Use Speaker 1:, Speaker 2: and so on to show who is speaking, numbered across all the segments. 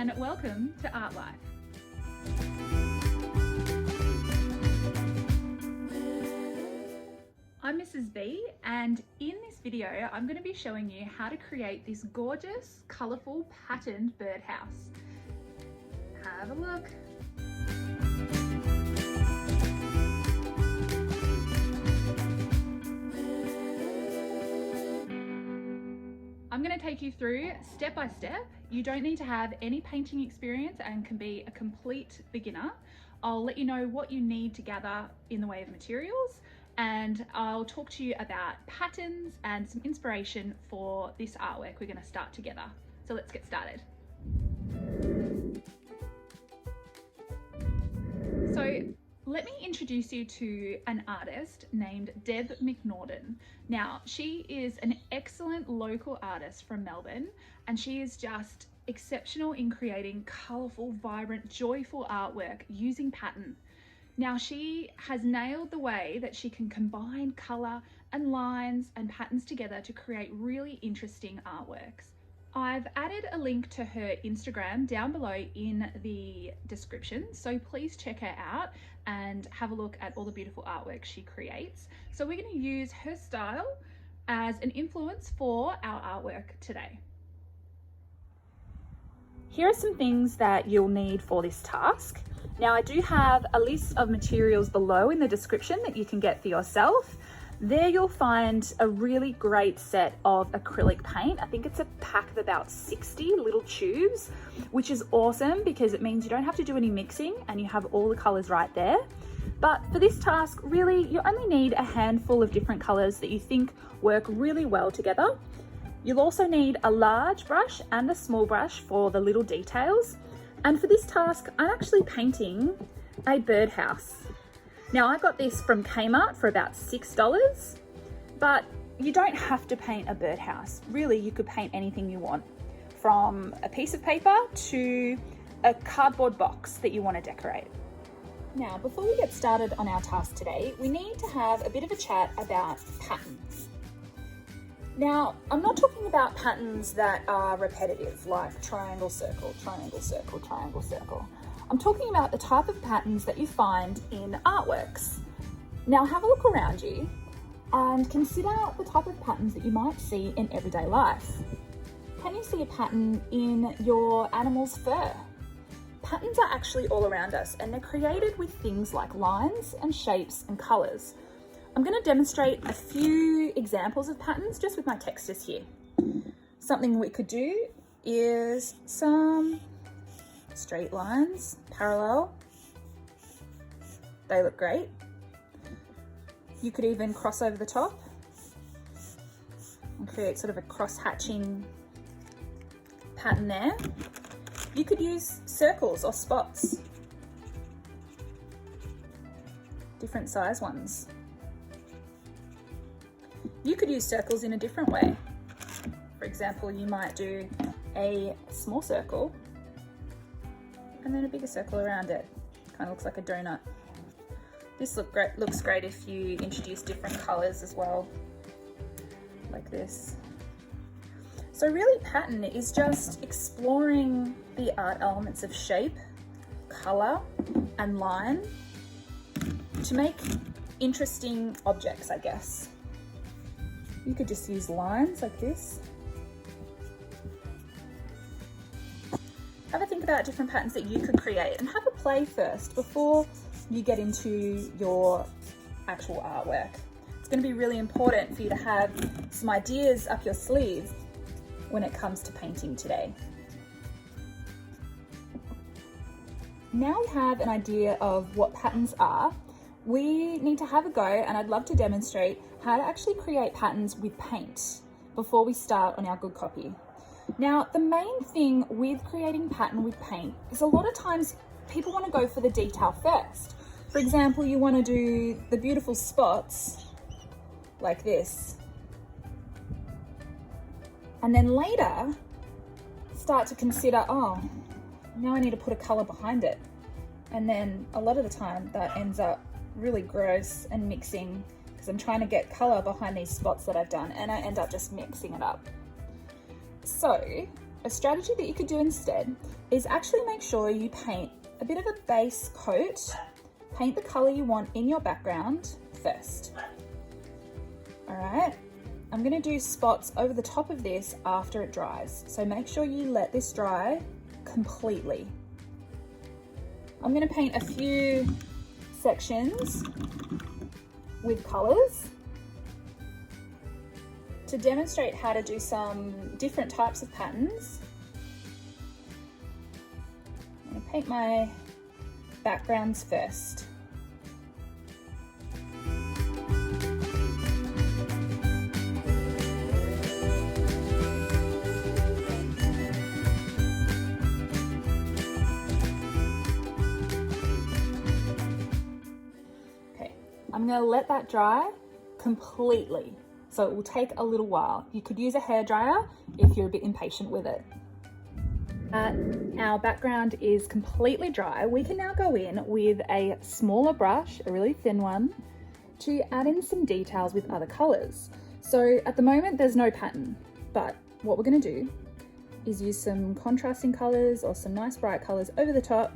Speaker 1: and welcome to Artlife. I'm Mrs. B, and in this video I'm going to be showing you how to create this gorgeous, colourful, patterned birdhouse. Have a look. I'm going to take you through step by step. You don't need to have any painting experience and can be a complete beginner. I'll let you know what you need to gather in the way of materials, and I'll talk to you about patterns and some inspiration for this artwork we're going to start together. So let's get started. So let me introduce you to an artist named Deb McNaugthon. Now, she is an excellent local artist from Melbourne, and she is just exceptional in creating colourful, vibrant, joyful artwork using pattern. Now, she has nailed the way that she can combine colour and lines and patterns together to create really interesting artworks. I've added a link to her Instagram down below in the description, so please check her out and have a look at all the beautiful artwork she creates. So we're going to use her style as an influence for our artwork today. Here are some things that you'll need for this task. Now, I do have a list of materials below in the description that you can get for yourself. There you'll find a really great set of acrylic paint. I think it's a pack of about 60 little tubes, which is awesome because it means you don't have to do any mixing and you have all the colors right there. But for this task, really, you only need a handful of different colors that you think work really well together. You'll also need a large brush and a small brush for the little details. And for this task, I'm actually painting a birdhouse. Now, I got this from Kmart for about $6, but you don't have to paint a birdhouse. Really, you could paint anything you want, from a piece of paper to a cardboard box that you want to decorate. Now, before we get started on our task today, we need to have a bit of a chat about patterns. Now, I'm not talking about patterns that are repetitive, like triangle, circle, triangle, circle, triangle, circle. I'm talking about the type of patterns that you find in artworks. Now, have a look around you and consider the type of patterns that you might see in everyday life. Can you see a pattern in your animal's fur? Patterns are actually all around us, and they're created with things like lines and shapes and colors. I'm going to demonstrate a few examples of patterns just with my textures here. Something we could do is some straight lines, parallel. They look great. You could even cross over the top and create sort of a cross-hatching pattern there. You could use circles or spots, different size ones. You could use circles in a different way. For example, you might do a small circle and then a bigger circle around it. Kind of looks like a donut. This looks great if you introduce different colors as well, like this. So really, pattern is just exploring the art elements of shape, color, and line to make interesting objects, I guess. You could just use lines like this. Have a think about different patterns that you could create and have a play first before you get into your actual artwork. It's going to be really important for you to have some ideas up your sleeve when it comes to painting today. Now we have an idea of what patterns are, we need to have a go, and I'd love to demonstrate how to actually create patterns with paint before we start on our good copy. Now, the main thing with creating pattern with paint is a lot of times people want to go for the detail first. For example, you want to do the beautiful spots like this, and then later start to consider, oh, now I need to put a color behind it. And then a lot of the time that ends up really gross and mixing because I'm trying to get color behind these spots that I've done, and I end up just mixing it up. So a strategy that you could do instead is actually make sure you paint a bit of a base coat. Paint the color you want in your background first. All right, I'm gonna do spots over the top of this after it dries. So make sure you let this dry completely. I'm gonna paint a few sections with colors to demonstrate how to do some different types of patterns. I'm gonna paint my backgrounds first. Okay, I'm gonna let that dry completely. So it will take a little while. You could use a hairdryer if you're a bit impatient with it. Our background is completely dry. We can now go in with a smaller brush, a really thin one, to add in some details with other colors. So at the moment, there's no pattern, but what we're gonna do is use some contrasting colors or some nice bright colors over the top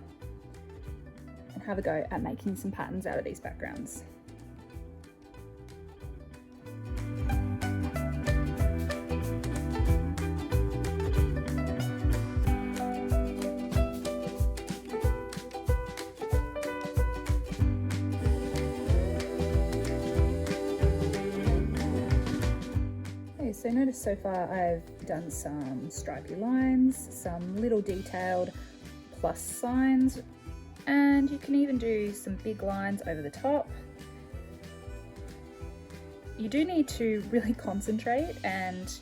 Speaker 1: and have a go at making some patterns out of these backgrounds. So notice so far I've done some stripy lines, some little detailed plus signs, and you can even do some big lines over the top. You do need to really concentrate and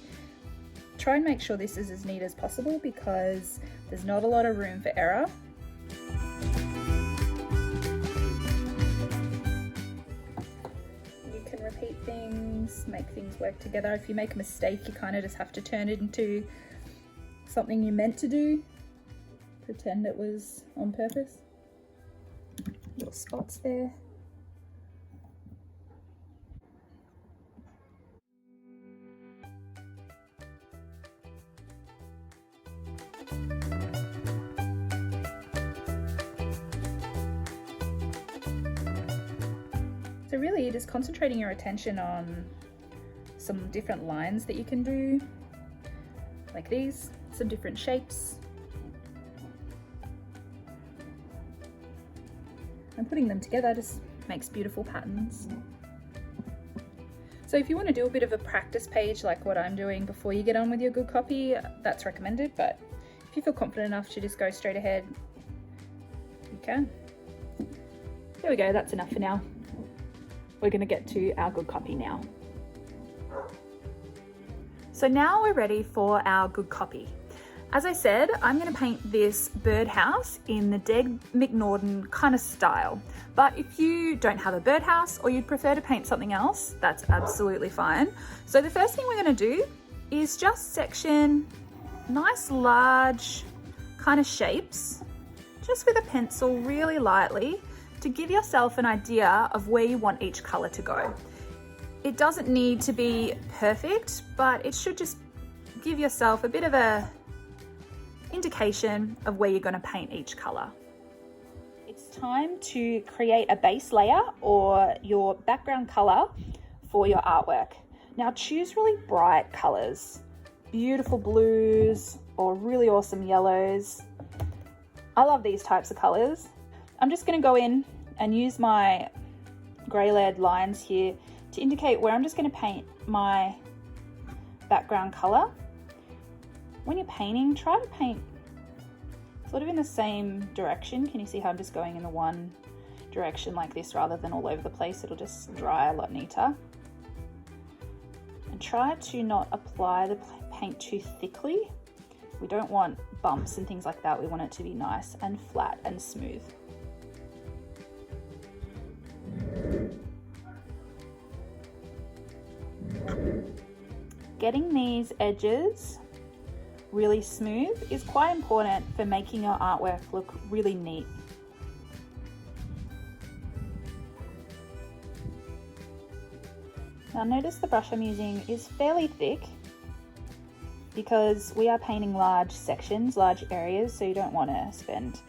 Speaker 1: try and make sure this is as neat as possible because there's not a lot of room for error. Repeat things, make things work together. If you make a mistake, you kind of just have to turn it into something you meant to do. Pretend it was on purpose. Little spots there. So really you're just concentrating your attention on some different lines that you can do, like these, some different shapes. And putting them together just makes beautiful patterns. So if you want to do a bit of a practice page like what I'm doing before you get on with your good copy, that's recommended, but if you feel confident enough to just go straight ahead, you can. There we go, that's enough for now. We're going to get to our good copy now. So now we're ready for our good copy. As I said, I'm going to paint this birdhouse in the Dec McNaugthon kind of style. But if you don't have a birdhouse or you'd prefer to paint something else, that's absolutely fine. So the first thing we're going to do is just section nice large kind of shapes, just with a pencil really lightly, to give yourself an idea of where you want each color to go. It doesn't need to be perfect, but it should just give yourself a bit of a indication of where you're going to paint each color. It's time to create a base layer or your background color for your artwork. Now choose really bright colors, beautiful blues or really awesome yellows. I love these types of colors. I'm just going to go in and use my grey layered lines here to indicate where I'm just going to paint my background colour. When you're painting, try to paint sort of in the same direction. Can you see how I'm just going in the one direction like this rather than all over the place? It'll just dry a lot neater. And try to not apply the paint too thickly. We don't want bumps and things like that. We want it to be nice and flat and smooth. Getting these edges really smooth is quite important for making your artwork look really neat. Now notice the brush I'm using is fairly thick, because we are painting large sections, large areas, so you don't want to spend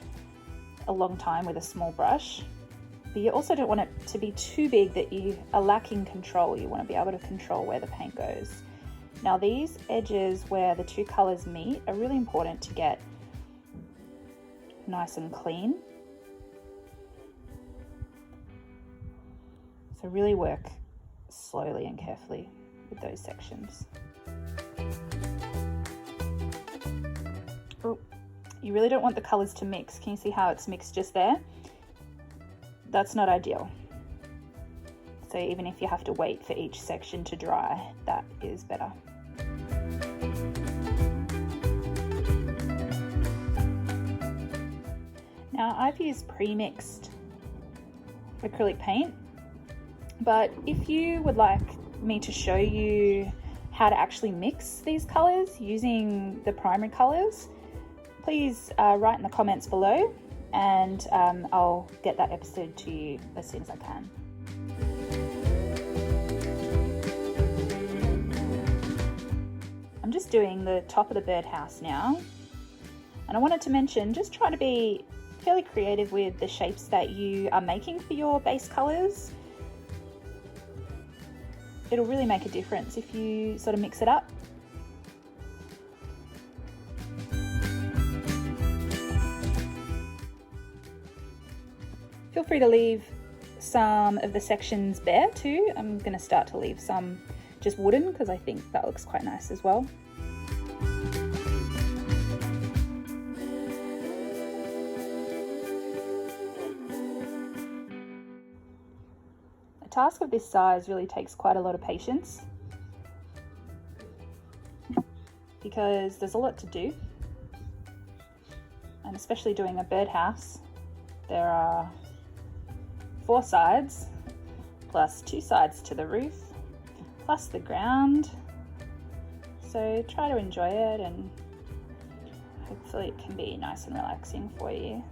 Speaker 1: a long time with a small brush. But you also don't want it to be too big that you are lacking control. You want to be able to control where the paint goes. Now these edges where the two colours meet are really important to get nice and clean. So really work slowly and carefully with those sections. Oh, you really don't want the colours to mix. Can you see how it's mixed just there? That's not ideal. So even if you have to wait for each section to dry, that is better. Now I've used pre-mixed acrylic paint, but if you would like me to show you how to actually mix these colours using the primary colours, please write in the comments below, and I'll get that episode to you as soon as I can. I'm just doing the top of the birdhouse now, and I wanted to mention, just try to be fairly creative with the shapes that you are making for your base colours. It'll really make a difference if you sort of mix it up. Feel free to leave some of the sections bare too. I'm going to start to leave some just wooden because I think that looks quite nice as well. A task of this size really takes quite a lot of patience because there's a lot to do, and especially doing a birdhouse, there are 4 sides plus 2 sides to the roof plus the ground, so try to enjoy it and hopefully it can be nice and relaxing for you.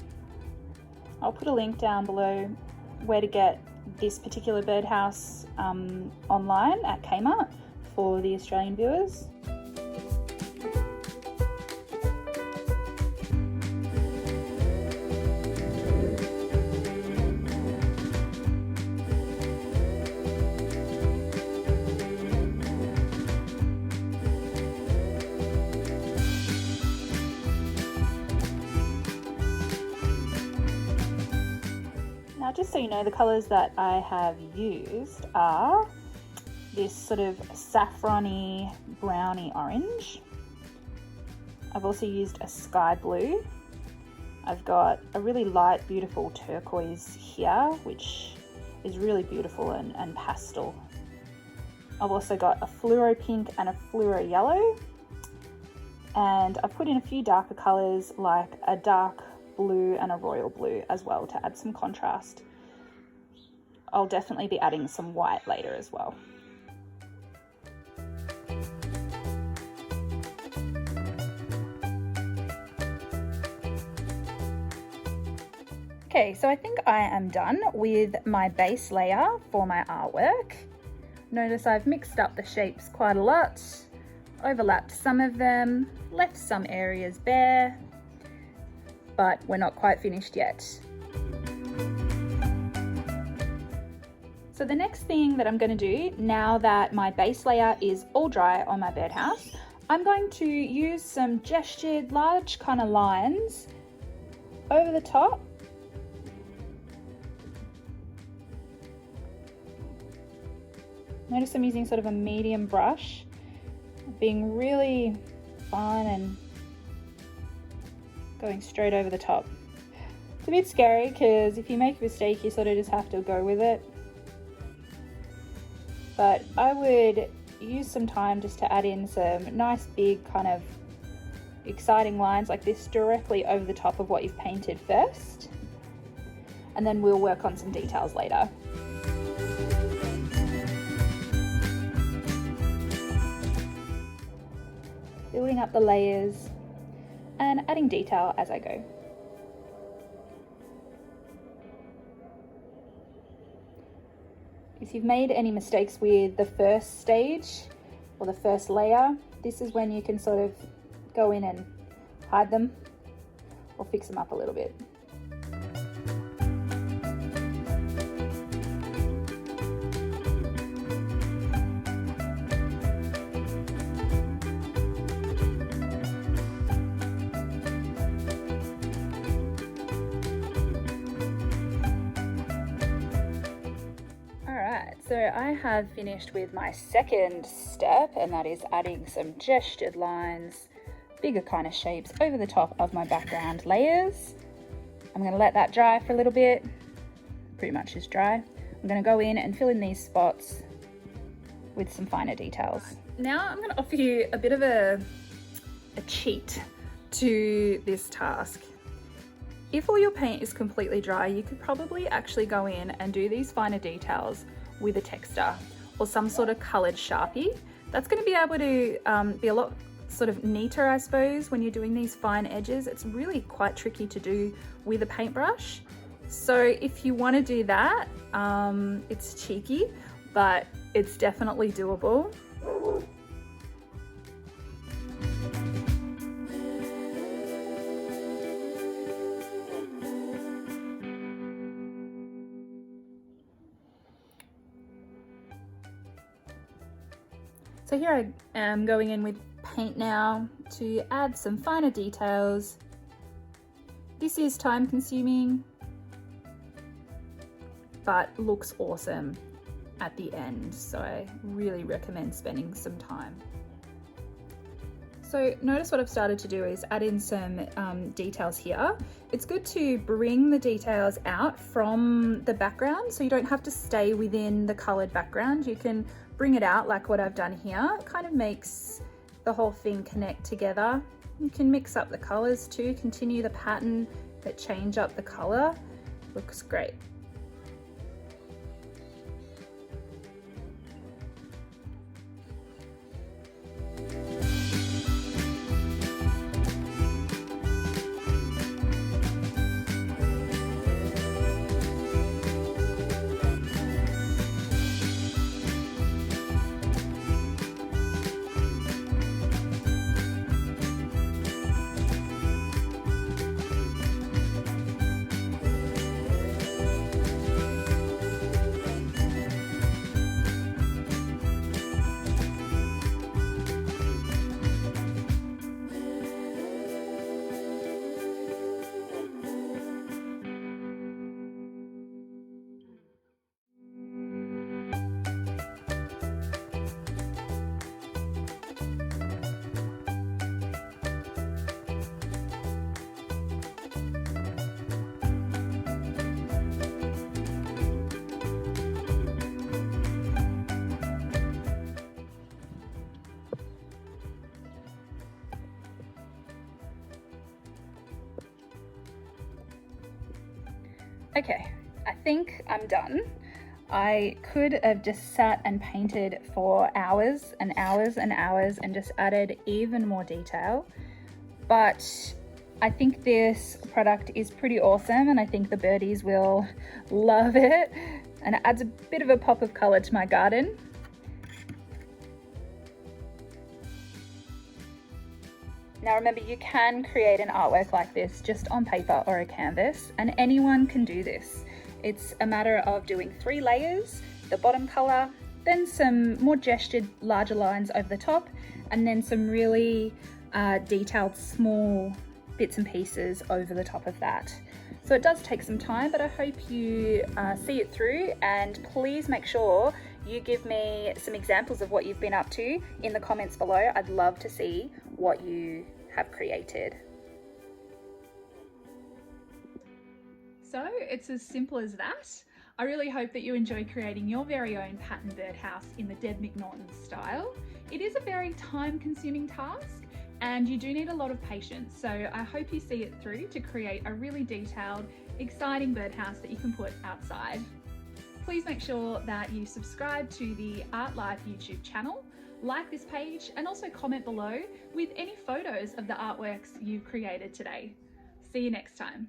Speaker 1: I'll put a link down below where to get this particular birdhouse online at Kmart for the Australian viewers. Now, just so you know, the colours that I have used are this sort of saffrony browny orange. I've also used a sky blue. I've got a really light, beautiful turquoise here, which is really beautiful and pastel. I've also got a fluoro pink and a fluoro yellow. And I've put in a few darker colours like a dark blue and a royal blue as well to add some contrast. I'll definitely be adding some white later as well. Okay, so I think I am done with my base layer for my artwork. Notice I've mixed up the shapes quite a lot, overlapped some of them, left some areas bare, but we're not quite finished yet. So the next thing that I'm going to do, now that my base layer is all dry on my birdhouse, I'm going to use some gestured large kind of lines over the top. Notice I'm using sort of a medium brush, being really fun and going straight over the top. It's a bit scary because if you make a mistake, you sort of just have to go with it. But I would use some time just to add in some nice big kind of exciting lines like this directly over the top of what you've painted first. And then we'll work on some details later. Building up the layers and adding detail as I go. If you've made any mistakes with the first stage or the first layer, this is when you can sort of go in and hide them or fix them up a little bit. So I have finished with my second step, and that is adding some gestured lines, bigger kind of shapes over the top of my background layers. I'm going to let that dry for a little bit. Pretty much is dry. I'm going to go in and fill in these spots with some finer details. Now I'm going to offer you a bit of a cheat to this task. If all your paint is completely dry, you could probably actually go in and do these finer details with a texter or some sort of coloured Sharpie. That's going to be able to be a lot sort of neater, I suppose, when you're doing these fine edges. It's really quite tricky to do with a paintbrush. So if you want to do that, it's cheeky, but it's definitely doable. So here I am going in with paint now to add some finer details. This is time consuming, but looks awesome at the end. So I really recommend spending some time. So notice what I've started to do is add in some details here. It's good to bring the details out from the background so you don't have to stay within the colored background. You can bring it out like what I've done here. It kind of makes the whole thing connect together. You can mix up the colors too, continue the pattern, but change up the color. Looks great. Okay, I think I'm done. I could have just sat and painted for hours and hours and hours and just added even more detail, but I think this product is pretty awesome and I think the birdies will love it, and it adds a bit of a pop of color to my garden. Now remember, you can create an artwork like this just on paper or a canvas, and anyone can do this. It's a matter of doing 3 layers, the bottom color, then some more gestured larger lines over the top, and then some really detailed small bits and pieces over the top of that. So it does take some time, but I hope you see it through, and please make sure you give me some examples of what you've been up to in the comments below. I'd love to see what you have created. So it's as simple as that. I really hope that you enjoy creating your very own pattern birdhouse in the Deb McNaugthon style. It is a very time-consuming task and you do need a lot of patience, so I hope you see it through to create a really detailed, exciting birdhouse that you can put outside. Please make sure that you subscribe to the Artlife YouTube channel, like this page, and also comment below with any photos of the artworks you've created today. See you next time.